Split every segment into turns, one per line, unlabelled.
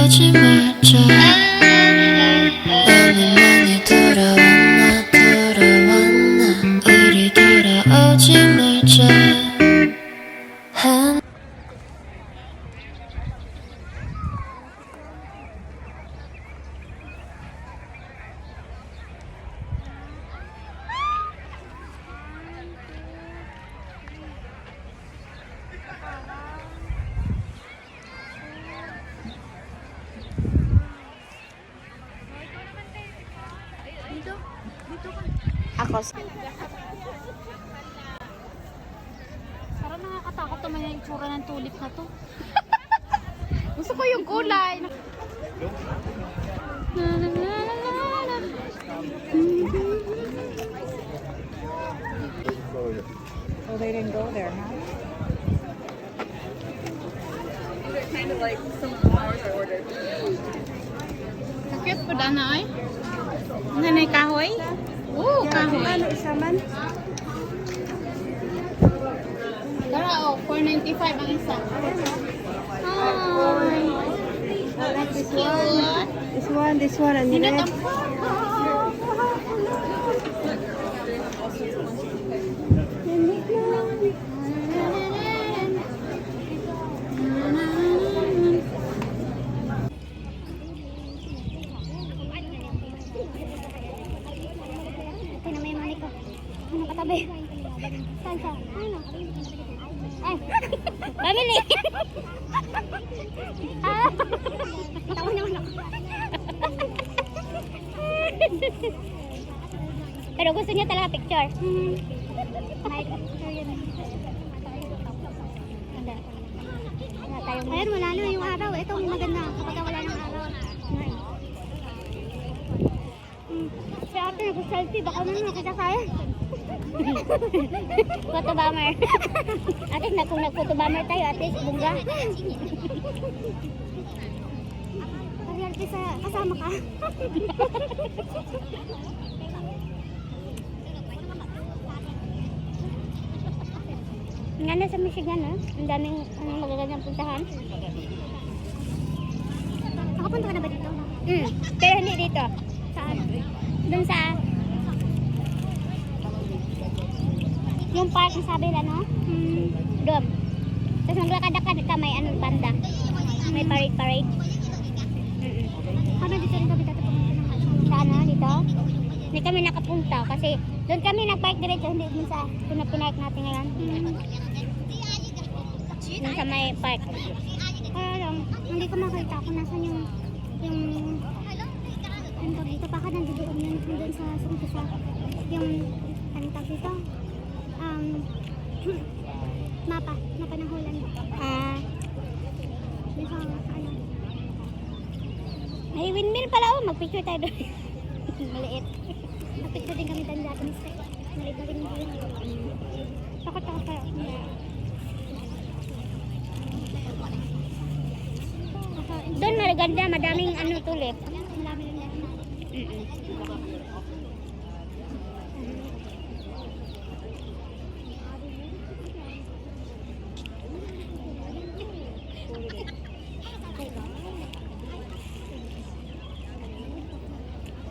돌아오지 말자. 너는 많이 돌아왔나 돌아왔나. 우리 돌아오지 말자.
Ako.
Parang nakakatakot naman yung itsura ng tulip na to. Gusto ko yung kulay.
Oh, they didn't go there, huh?
They're kind of like some flowers I ordered.
Sakit po na ay. Nanay kahoy? Oo, kahoy.
Ano isa man?
Tara o, 495 ang isa. Hi!
This
Cute!
one, this one, and
Sino
red.
to?
Ito na may mani ko. Ano katabi? Saan siya? Ano? Ay! Pamili! Ah! Tawa naman ako. Pero gusto niya talaga picture. May picture yun. Ganda. Ayun, wala na yung araw. Ito maganda kapag wala ng araw. Si ate nag-selfie, baka naman nakita kaya. Photo bomber. Ate, kung nag-photo bomber tayo, ate, bungga. Ate, kasama ka. Nga na sa Michigan, ha? Ang daming magagandang puntahan. Nakapunta ka na ba dito? Pero hindi dito. Saan? Doon sa yung park na sabi na, no? Doon. Tapos maglakad-lakad ka, may anong banda. May parade-parade. Ano dito rin kami tatapunta ng saan, no? Dito? Hindi kami nakapunta kasi doon kami nag-park diretso, hindi dun sa pinapinark natin ngayon. Doon sa may park. Kaya lang, hindi ko makita kung nasan yung ano tawag dito, baka nandoon yun doon sa umpisa yung ano tawag dito mapa ng Holland. Dito, ano, may windmill pala, oh, magpicture tayo doon. Maliit. Magpicture din kami doon dati, maliit na windmill. Takot kayo. Doon maganda, madaming ano tulip. Madaming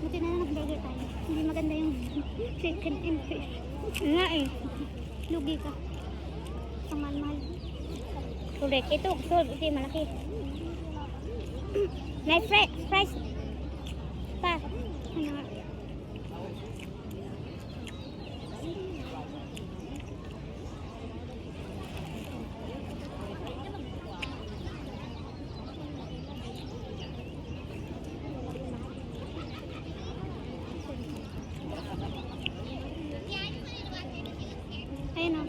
buti na lang nag-burger tayo. Hindi maganda yung chicken and fish. Nga eh. Lugi ka. Ang mahal-mahal. Correct. Ito, ito malaki. May price pa. Ano nga? Ayun o.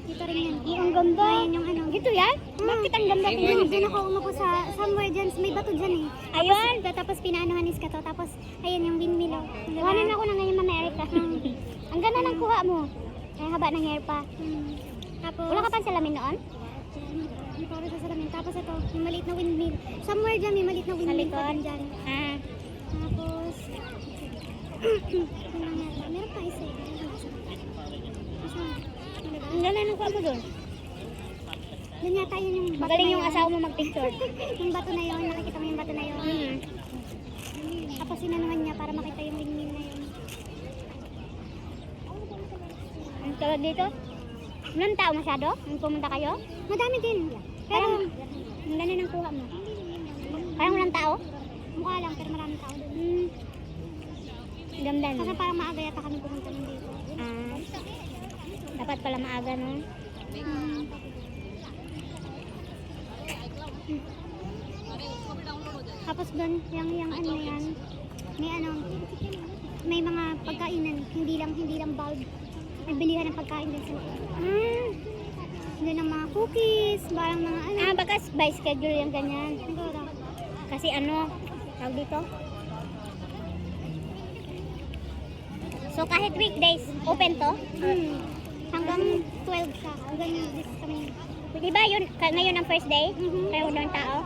Dito rin yan. Ang ganda. Ayun yung ano. Dito yan? Bakit ang ganda? Doon ako umupo sa somewhere dyan. May bato dyan eh. Ayun. Tapos pinaanuhan is ka to. Tapos ayun yung windmill. Kuhanin ako na ngayon, Mama Erica. Ang ganda ng kuha mo. Ay, haba ng hair pa. Tapos, wala ka pang salamin noon? May para sa salamin. Tapos ito, may maliit na windmill. Somewhere dyan, may maliit na windmill pa din dyan. Tapos, meron pa isa. Ang ganda ng kuha mo doon. Yun yata yun yung bato. Magaling yung asawa mo mag-picture. Yung bato na yun, nakikita mo yung bato na yun. Tapos sinanuhan niya para makita yung windmill na yun. Ang tawag dito? Walang tao masyado? Nung pumunta kayo? Madami din. Pero, ang ganda ng kuha mo. Parang walang tao? Mukha lang, pero maraming tao doon. Ganda no? Kasi parang maaga yata kami pumunta nun dito. Dapat pala maaga, no? Tapos doon, yung ano yan, may mga pagkainan, hindi lang bulb. May bilihan ng pagkain din sa doon ng mga cookies, parang mga ano. Baka by schedule yung ganyan. Siguro. Kasi tawag dito. So kahit weekdays, open to? Hanggang 12 siya. Hanggang this kami. Diba yun, ngayon ang first day? Kaya walang tao?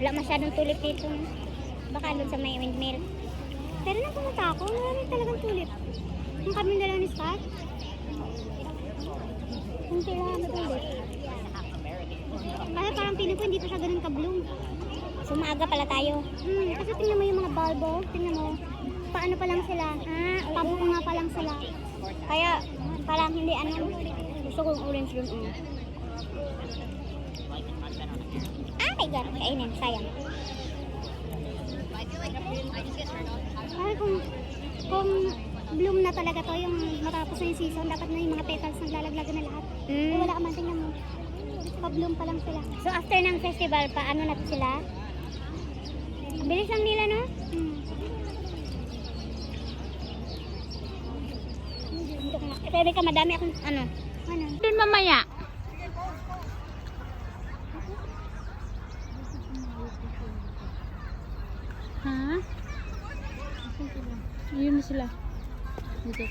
Wala masyadong tulip dito. Baka doon sa may windmill. Pero nang pumunta ako, marami talagang tulip. Yung kami na lang ni Scott. Kunti lang na tulip. Kaya parang piling ko hindi pa siya ganun ka-bloom. So maaga pala tayo. Kasi tingnan mo yung mga bulbo. Tingnan mo. Paano pa lang sila. Pabuko nga pa lang sila. Kaya parang hindi gusto kong orange doon. My God, kainin. Sayang. Ay, kung bloom na talaga to, yung matapos na yung season, dapat na yung mga petals naglalaglagan na lahat. Wala ka man, tingnan mo. Pa-bloom pa lang sila. So after ng festival, paano na to sila? Ang bilis lang nila, no? Pwede ka, madami akong ano?
Doon mamaya. Ha? Ayun na sila. Dito.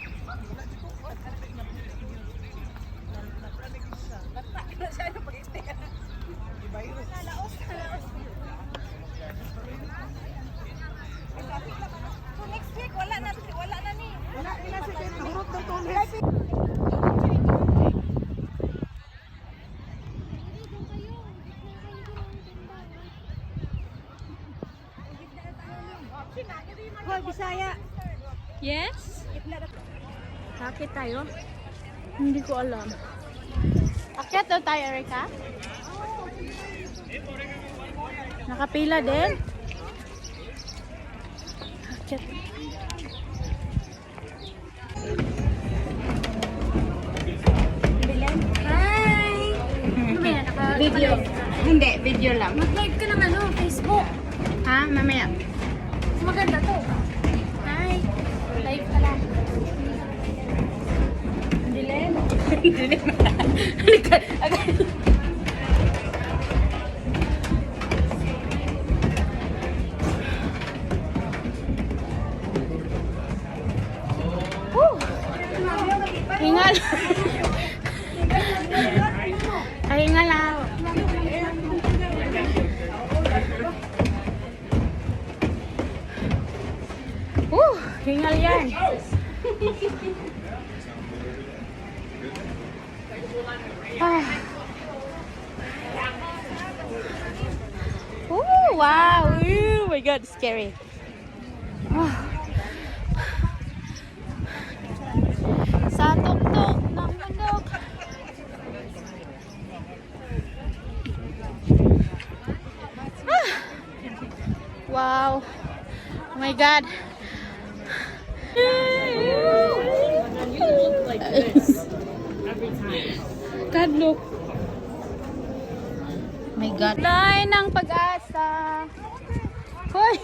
Next week, wala na ni. Wala si Turot ng tulis.
Hoy, Bisaya.
Yes? Bakit tayo? Hindi ko alam. Akyat daw tayo, Erika? Nakapila din? Akyat. Video. Hindi, video lang.
Mag-live ka ng Facebook.
Ha? Mamaya.
Maganda to.
Hi. Live ka lang. Dilim. Dilim. Hingal. Hingal lang. Hingal yan. Wow. Oh my God, scary. Sa tuktok ng bundok. Wow. Oh my God.
You look like this every time.
God, look. My God. Line ng pag-asa. Hoy.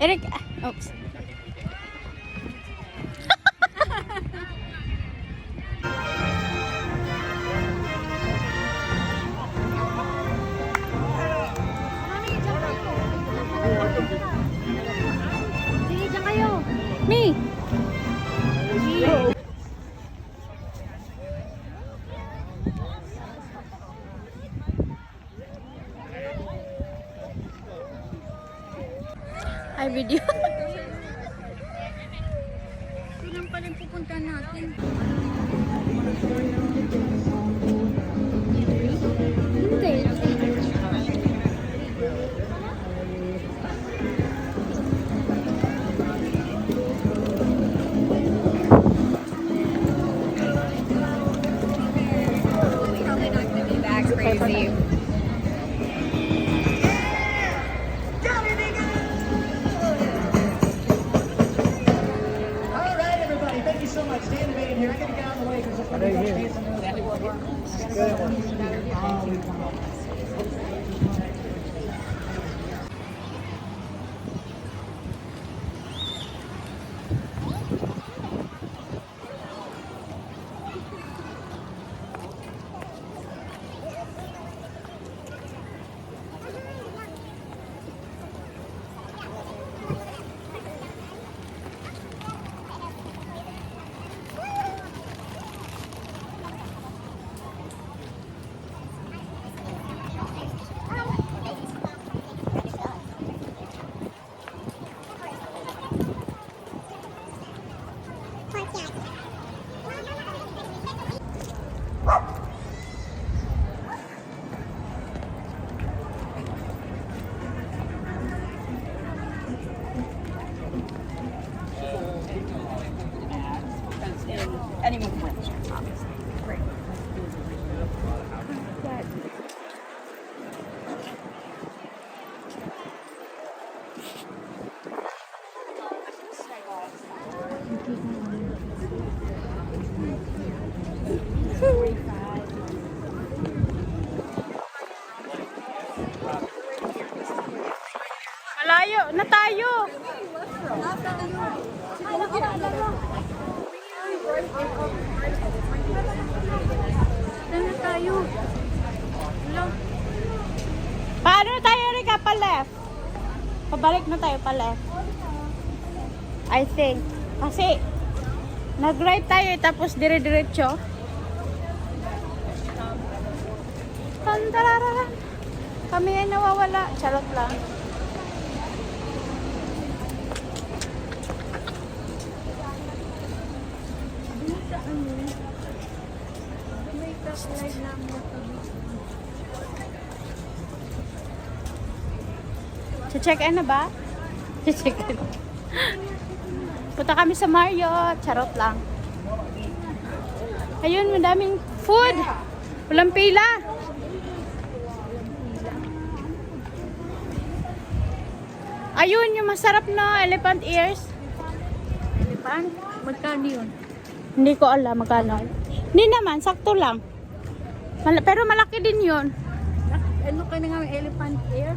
Eric, oops.
Sige, dyan kayo.
Me. Ay, video.
Ito lang pala yung pupunta natin. Hindi.
That's crazy.
All right, everybody, thank you so much. Stay innovative here. I gotta get out of the way because there's going to be space in the
Anyone can win, obviously. Great.
Malayo na tayo.
Ano tayo?
Paano tayo Rika pa left? Pabalik na tayo pa left. I think. Kasi nag-right tayo tapos dire-diretso. Tandararan. Kami ay nawawala. Charot lang. Check-in na ba? Check-in. Punta kami sa Marriott. Charot lang. Ayun, madaming food. Walang pila. Ayun, yung masarap na elephant ears.
Elephant? Magkano yun?
Hindi ko alam magkano. Hindi naman, sakto lang. Pero malaki din yun.
Ano ka na nga elephant ear?